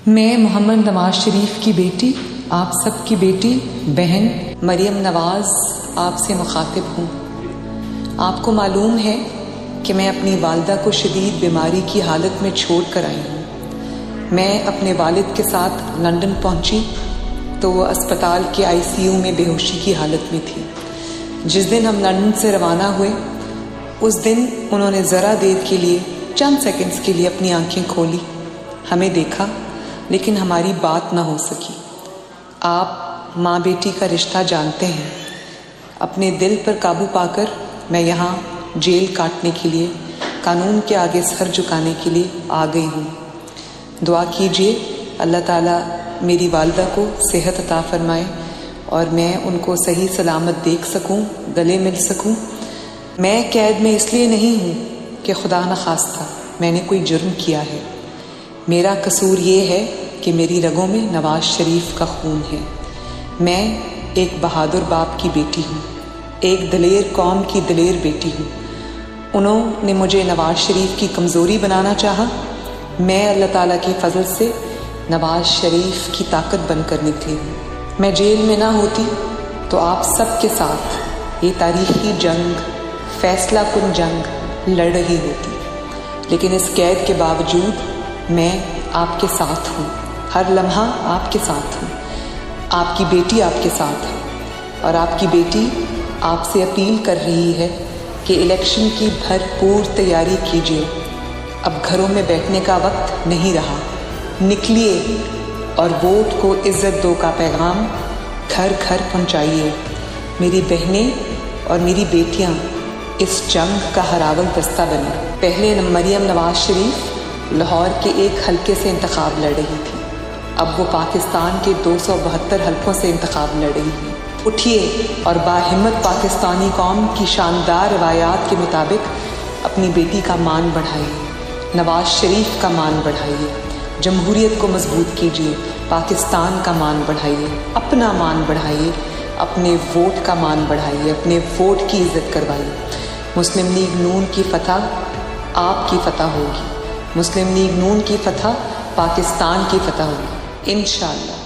میں محمد نواز شریف کی بیٹی، آپ سب کی بیٹی بہن مریم نواز آپ سے مخاطب ہوں۔ آپ کو معلوم ہے کہ میں اپنی والدہ کو شدید بیماری کی حالت میں چھوڑ کر آئی ہوں۔ میں اپنے والد کے ساتھ لندن پہنچی تو وہ اسپتال کے ICU میں بے ہوشی کی حالت میں تھی۔ جس دن ہم لندن سے روانہ ہوئے اس دن انہوں نے ذرا دیر کے لیے، چند سیکنڈز کے لیے اپنی آنکھیں کھولی، ہمیں دیکھا لیکن ہماری بات نہ ہو سکی۔ آپ ماں بیٹی کا رشتہ جانتے ہیں۔ اپنے دل پر قابو پا کر میں یہاں جیل کاٹنے کے لیے، قانون کے آگے سر جھکانے کے لیے آ گئی ہوں۔ دعا کیجیے اللہ تعالیٰ میری والدہ کو صحت عطا فرمائے اور میں ان کو صحیح سلامت دیکھ سکوں، گلے مل سکوں۔ میں قید میں اس لیے نہیں ہوں کہ خدا نخواستہ میں نے کوئی جرم کیا ہے۔ میرا قصور یہ ہے کہ میری رگوں میں نواز شریف کا خون ہے۔ میں ایک بہادر باپ کی بیٹی ہوں، ایک دلیر قوم کی دلیر بیٹی ہوں۔ انہوں نے مجھے نواز شریف کی کمزوری بنانا چاہا، میں اللہ تعالیٰ کے فضل سے نواز شریف کی طاقت بن کر نکلی ہوں۔ میں جیل میں نہ ہوتی تو آپ سب کے ساتھ یہ تاریخی جنگ، فیصلہ کن جنگ لڑ رہی ہوتی، لیکن اس قید کے باوجود میں آپ کے ساتھ ہوں، ہر لمحہ آپ کے ساتھ ہوں۔ آپ کی بیٹی آپ کے ساتھ ہے اور آپ کی بیٹی آپ سے اپیل کر رہی ہے کہ الیکشن کی بھرپور تیاری کیجیے۔ اب گھروں میں بیٹھنے کا وقت نہیں رہا، نکلیے اور ووٹ کو عزت دو کا پیغام گھر گھر پہنچائیے۔ میری بہنیں اور میری بیٹیاں اس جنگ کا ہراول دستہ بنیں۔ پہلے مریم نواز شریف لاہور کے ایک حلقے سے انتخاب لڑ رہی تھی، اب وہ پاکستان کے 272 حلقوں سے انتخاب لڑ رہی ہے۔ اٹھیے اور باہمت پاکستانی قوم کی شاندار روایات کے مطابق اپنی بیٹی کا مان بڑھائیے، نواز شریف کا مان بڑھائیے، جمہوریت کو مضبوط کیجیے، پاکستان کا مان بڑھائیے، اپنا مان بڑھائیے، اپنے ووٹ کا مان بڑھائیے، اپنے ووٹ کی عزت کروائیے۔ مسلم لیگ نون کی فتح آپ کی فتح ہوگی، مسلم لیگ نون کی فتح پاکستان کی فتح ہوگی انشاءاللہ۔